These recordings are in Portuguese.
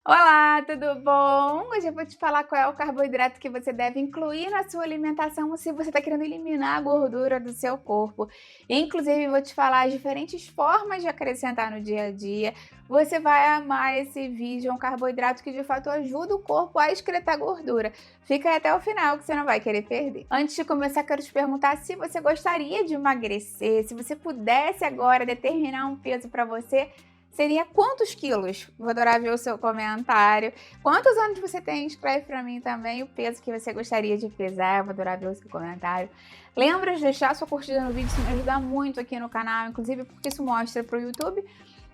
Olá, tudo bom? Hoje eu vou te falar qual é o carboidrato que você deve incluir na sua alimentação se você está querendo eliminar a gordura do seu corpo. Inclusive, vou te falar as diferentes formas de acrescentar no dia a dia. Você vai amar esse vídeo, é um carboidrato que de fato ajuda o corpo a excretar gordura. Fica aí até o final que você não vai querer perder. Antes de começar, quero te perguntar se você gostaria de emagrecer, se você pudesse agora determinar um peso para você. Seria quantos quilos? Vou adorar ver o seu comentário. Quantos anos você tem? Escreve pra mim também o peso que você gostaria de pesar. Vou adorar ver o seu comentário. Lembra de deixar sua curtida no vídeo, isso me ajuda muito aqui no canal, inclusive porque isso mostra pro YouTube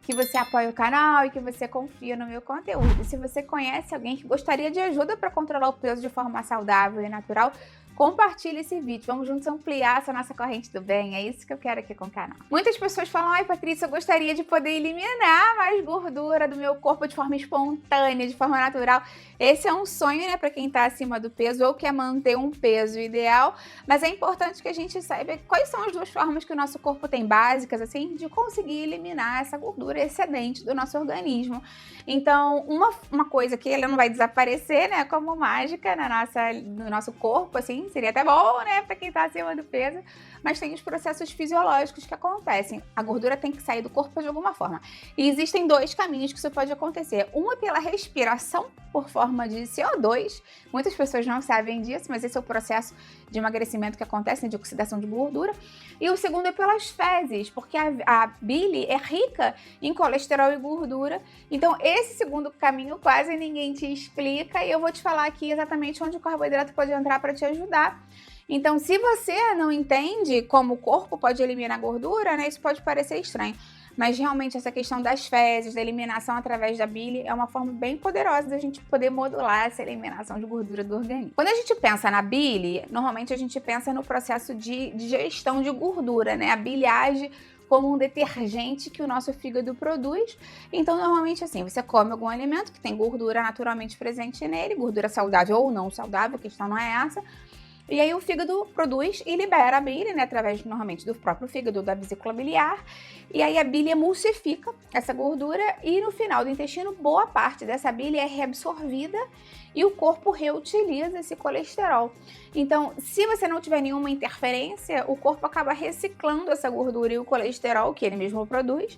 que você apoia o canal e que você confia no meu conteúdo. Se você conhece alguém que gostaria de ajuda para controlar o peso de forma saudável e natural, compartilhe esse vídeo. Vamos juntos ampliar essa nossa corrente do bem. É isso que eu quero aqui com o canal. Muitas pessoas falam: ai, Patrícia, eu gostaria de poder eliminar mais gordura do meu corpo de forma espontânea, de forma natural. Esse é um sonho, né, para quem está acima do peso ou quer manter um peso ideal. Mas é importante que a gente saiba quais são as duas formas que o nosso corpo tem básicas, assim, de conseguir eliminar essa gordura excedente do nosso organismo. Então, uma coisa que ela não vai desaparecer, né, como mágica no nosso corpo, assim, seria até bom, né, para quem tá acima do peso, mas tem os processos fisiológicos que acontecem. A gordura tem que sair do corpo de alguma forma. E existem dois caminhos que isso pode acontecer. Um é pela respiração, por forma de CO2. Muitas pessoas não sabem disso, mas esse é o processo de emagrecimento que acontece, né, de oxidação de gordura. E o segundo é pelas fezes, porque a bile é rica em colesterol e gordura. Então, esse segundo caminho quase ninguém te explica e eu vou te falar aqui exatamente onde o carboidrato pode entrar para te ajudar. Então, se você não entende como o corpo pode eliminar gordura, né, isso pode parecer estranho. Mas realmente essa questão das fezes, da eliminação através da bile, é uma forma bem poderosa da gente poder modular essa eliminação de gordura do organismo. Quando a gente pensa na bile, normalmente a gente pensa no processo de digestão de gordura, né? A bile age como um detergente que o nosso fígado produz. Então, normalmente assim, você come algum alimento que tem gordura naturalmente presente nele, gordura saudável ou não saudável, a questão não é essa. E aí o fígado produz e libera a bile, né, através normalmente do próprio fígado, da vesícula biliar. E aí a bile emulsifica essa gordura e no final do intestino, boa parte dessa bile é reabsorvida e o corpo reutiliza esse colesterol. Então, se você não tiver nenhuma interferência, o corpo acaba reciclando essa gordura e o colesterol que ele mesmo produz.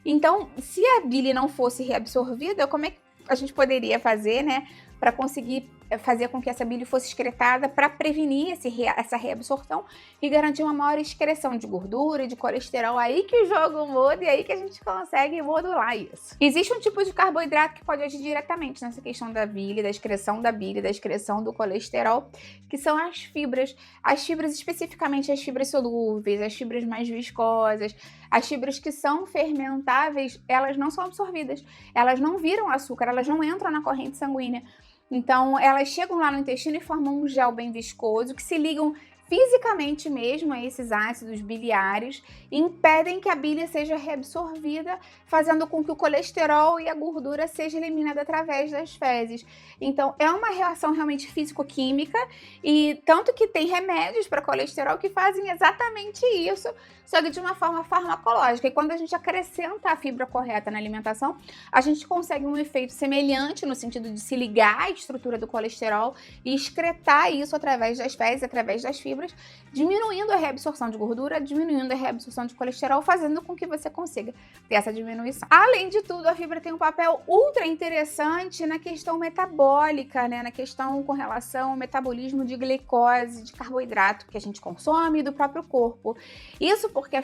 Então, se a bile não fosse reabsorvida, como é que a gente poderia fazer, né, para conseguir fazer com que essa bile fosse excretada para prevenir essa reabsorção e garantir uma maior excreção de gordura e de colesterol. Aí que o jogo muda e aí que a gente consegue modular isso. Existe um tipo de carboidrato que pode agir diretamente nessa questão da bile, da excreção do colesterol, que são as fibras. As fibras, especificamente as fibras solúveis, as fibras mais viscosas, as fibras que são fermentáveis, elas não são absorvidas, elas não viram açúcar, elas não entram na corrente sanguínea. Então, elas chegam lá no intestino e formam um gel bem viscoso que se ligam fisicamente mesmo a esses ácidos biliares e impedem que a bile seja reabsorvida, fazendo com que o colesterol e a gordura seja eliminada através das fezes. Então, é uma reação realmente físico-química e tanto que tem remédios para colesterol que fazem exatamente isso, só que de uma forma farmacológica. E quando a gente acrescenta a fibra correta na alimentação, a gente consegue um efeito semelhante no sentido de se ligar à estrutura do colesterol e excretar isso através das fezes, através das fibras, diminuindo a reabsorção de gordura, diminuindo a reabsorção de colesterol, fazendo com que você consiga ter essa diminuição. Além de tudo, a fibra tem um papel ultra interessante na questão metabólica, né? Na questão com relação ao metabolismo de glicose, de carboidrato que a gente consome e do próprio corpo. Isso porque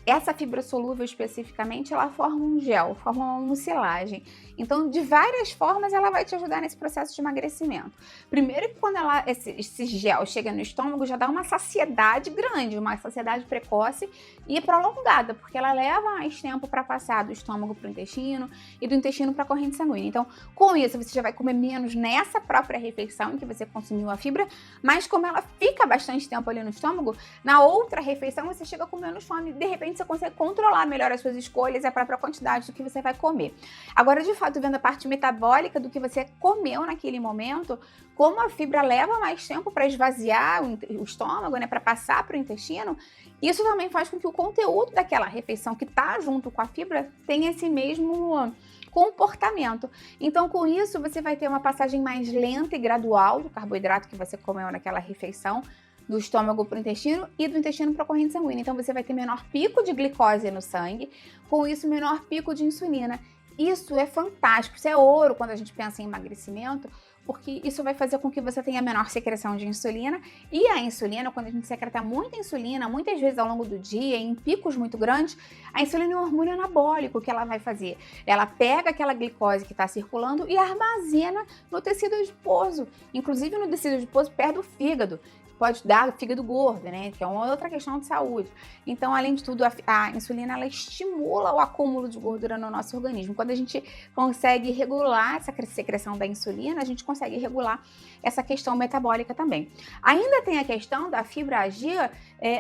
essa fibra solúvel especificamente, ela forma um gel, forma uma mucilagem. Então, de várias formas, ela vai te ajudar nesse processo de emagrecimento. Primeiro que quando esse gel chega no estômago, já dá uma saciedade grande, uma saciedade precoce e prolongada, porque ela leva mais tempo para passar do estômago para o intestino e do intestino para a corrente sanguínea. Então, com isso, você já vai comer menos nessa própria refeição em que você consumiu a fibra, mas como ela fica bastante tempo ali no estômago, na outra refeição você chega com menos fome, de repente você consegue controlar melhor as suas escolhas e a própria quantidade do que você vai comer. Agora, de fato, vendo a parte metabólica do que você comeu naquele momento, como a fibra leva mais tempo para esvaziar o estômago, né, para passar para o intestino, isso também faz com que o conteúdo daquela refeição que está junto com a fibra tenha esse mesmo comportamento. Então, com isso, você vai ter uma passagem mais lenta e gradual do carboidrato que você comeu naquela refeição, do estômago para o intestino e do intestino para a corrente sanguínea. Então, você vai ter menor pico de glicose no sangue, com isso, menor pico de insulina. Isso é fantástico, isso é ouro quando a gente pensa em emagrecimento, porque isso vai fazer com que você tenha menor secreção de insulina, e a insulina, quando a gente secreta muita insulina, muitas vezes ao longo do dia, em picos muito grandes, a insulina é um hormônio anabólico. O que ela vai fazer? Ela pega aquela glicose que está circulando e armazena no tecido adiposo, inclusive no tecido adiposo perto do fígado. Pode dar fígado gordo, né? Que é uma outra questão de saúde. Então, além de tudo, a insulina, ela estimula o acúmulo de gordura no nosso organismo. Quando a gente consegue regular essa secreção da insulina, a gente consegue regular essa questão metabólica também. Ainda tem a questão da fibra agir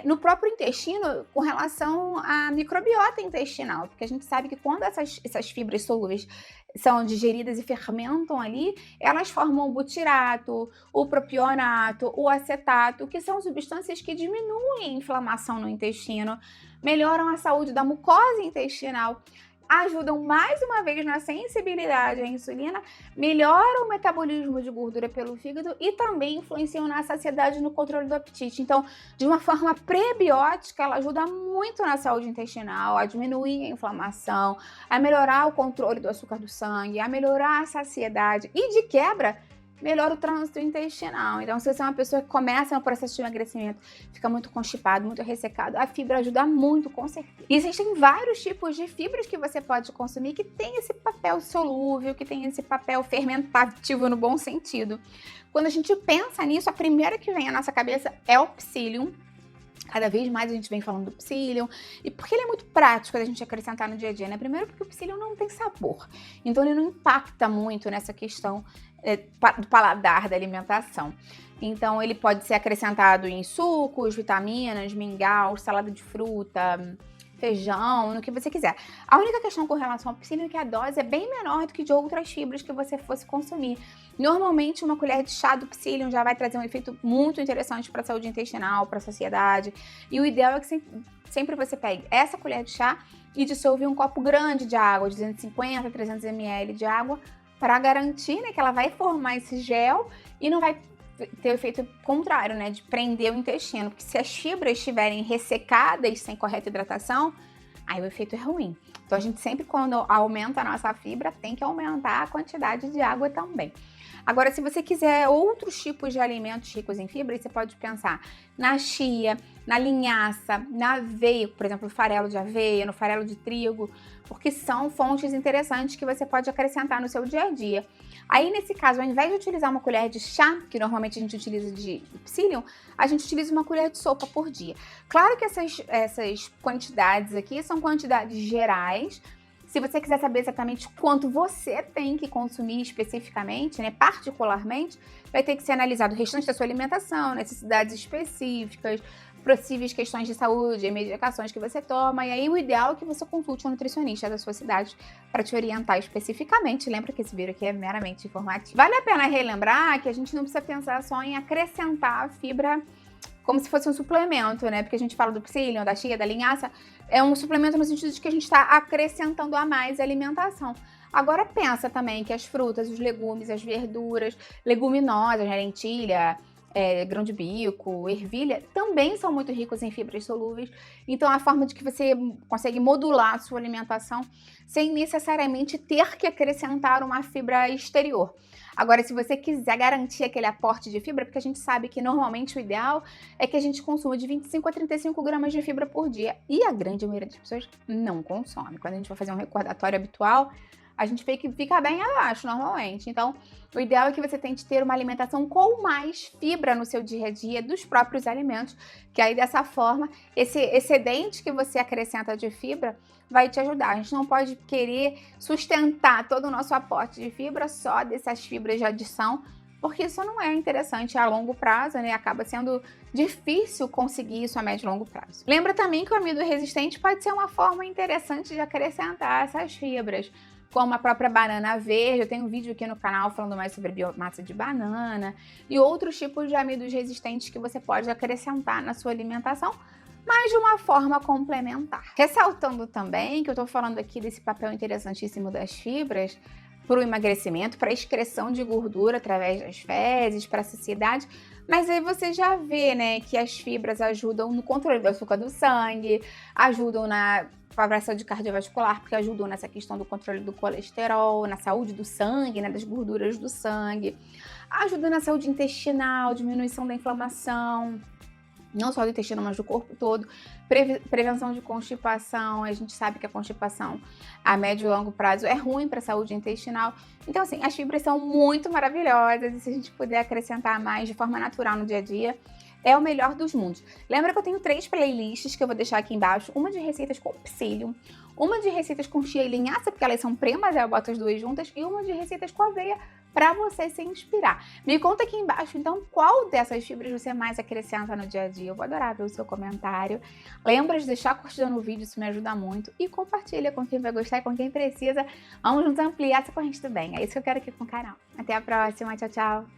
no próprio intestino com relação à microbiota intestinal, porque a gente sabe que quando essas fibras solúveis são digeridas e fermentam ali, elas formam o butirato, o propionato, o acetato, que são substâncias que diminuem a inflamação no intestino, melhoram a saúde da mucosa intestinal, ajudam mais uma vez na sensibilidade à insulina, melhoram o metabolismo de gordura pelo fígado e também influenciam na saciedade e no controle do apetite. Então, de uma forma prebiótica, ela ajuda muito na saúde intestinal, a diminuir a inflamação, a melhorar o controle do açúcar do sangue, a melhorar a saciedade e, de quebra, melhora o trânsito intestinal. Então, se você é uma pessoa que começa no processo de emagrecimento, fica muito constipado, muito ressecado, a fibra ajuda muito, com certeza. E existem vários tipos de fibras que você pode consumir que tem esse papel solúvel, que tem esse papel fermentativo no bom sentido. Quando a gente pensa nisso, a primeira que vem à nossa cabeça é o psyllium. Cada vez mais a gente vem falando do psyllium, e porque ele é muito prático da gente acrescentar no dia a dia, né? Primeiro porque o psyllium não tem sabor, então ele não impacta muito nessa questão do paladar, da alimentação. Então ele pode ser acrescentado em sucos, vitaminas, mingau, salada de fruta, feijão, no que você quiser. A única questão com relação ao psyllium é que a dose é bem menor do que de outras fibras que você fosse consumir. Normalmente, uma colher de chá do psyllium já vai trazer um efeito muito interessante para a saúde intestinal, para a saciedade. E o ideal é que sempre você pegue essa colher de chá e dissolva em um copo grande de água, 250, 300 ml de água, para garantir, né, que ela vai formar esse gel e não vai ter o efeito contrário, né, de prender o intestino, porque se as fibras estiverem ressecadas sem correta hidratação, aí o efeito é ruim. Então a gente sempre, quando aumenta a nossa fibra, tem que aumentar a quantidade de água também. Agora, se você quiser outros tipos de alimentos ricos em fibra, você pode pensar na chia, na linhaça, na aveia, por exemplo, no farelo de aveia, no farelo de trigo, porque são fontes interessantes que você pode acrescentar no seu dia a dia. Aí, nesse caso, ao invés de utilizar uma colher de chá, que normalmente a gente utiliza de psyllium, a gente utiliza uma colher de sopa por dia. Claro que essas quantidades aqui são quantidades gerais. Se você quiser saber exatamente quanto você tem que consumir especificamente, né, particularmente, vai ter que ser analisado o restante da sua alimentação, necessidades específicas, possíveis questões de saúde, medicações que você toma, e aí o ideal é que você consulte um nutricionista da sua cidade para te orientar especificamente. Lembra que esse vídeo aqui é meramente informativo. Vale a pena relembrar que a gente não precisa pensar só em acrescentar a fibra como se fosse um suplemento, né? Porque a gente fala do psyllium, da chia, da linhaça, é um suplemento no sentido de que a gente está acrescentando a mais alimentação. Agora pensa também que as frutas, os legumes, as verduras, leguminosas, né, lentilha, grão de bico, ervilha, também são muito ricos em fibras solúveis. Então, a forma de que você consegue modular a sua alimentação sem necessariamente ter que acrescentar uma fibra exterior. Agora, se você quiser garantir aquele aporte de fibra, porque a gente sabe que normalmente o ideal é que a gente consuma de 25 a 35 gramas de fibra por dia. E a grande maioria das pessoas não consome. Quando a gente vai fazer um recordatório habitual, a gente vê que fica bem abaixo normalmente. Então, o ideal é que você tente ter uma alimentação com mais fibra no seu dia a dia dos próprios alimentos, que aí dessa forma, esse excedente que você acrescenta de fibra vai te ajudar. A gente não pode querer sustentar todo o nosso aporte de fibra só dessas fibras de adição, porque isso não é interessante a longo prazo, né? Acaba sendo difícil conseguir isso a médio e longo prazo. Lembra também que o amido resistente pode ser uma forma interessante de acrescentar essas fibras, como a própria banana verde. Eu tenho um vídeo aqui no canal falando mais sobre biomassa de banana e outros tipos de amidos resistentes que você pode acrescentar na sua alimentação mas de uma forma complementar. Ressaltando também que eu tô falando aqui desse papel interessantíssimo das fibras para o emagrecimento, para a excreção de gordura através das fezes, para a saciedade, mas aí você já vê, né, que as fibras ajudam no controle do açúcar do sangue, ajudam na avaliação de cardiovascular, porque ajudam nessa questão do controle do colesterol, na saúde do sangue, né, das gorduras do sangue, ajuda na saúde intestinal, diminuição da inflamação, não só do intestino, mas do corpo todo, prevenção de constipação. A gente sabe que a constipação a médio e longo prazo é ruim para a saúde intestinal. Então, assim, as fibras são muito maravilhosas e se a gente puder acrescentar mais de forma natural no dia a dia, é o melhor dos mundos. Lembra que eu tenho 3 playlists que eu vou deixar aqui embaixo, uma de receitas com psyllium, uma de receitas com chia e linhaça, porque elas são premas, eu boto as duas juntas, e uma de receitas com aveia, para você se inspirar. Me conta aqui embaixo, então, qual dessas fibras você mais acrescenta no dia a dia. Eu vou adorar ver o seu comentário. Lembra de deixar curtida no vídeo, isso me ajuda muito. E compartilha com quem vai gostar e com quem precisa. Vamos juntos ampliar essa corrente do bem. É isso que eu quero aqui com o canal. Até a próxima, tchau, tchau!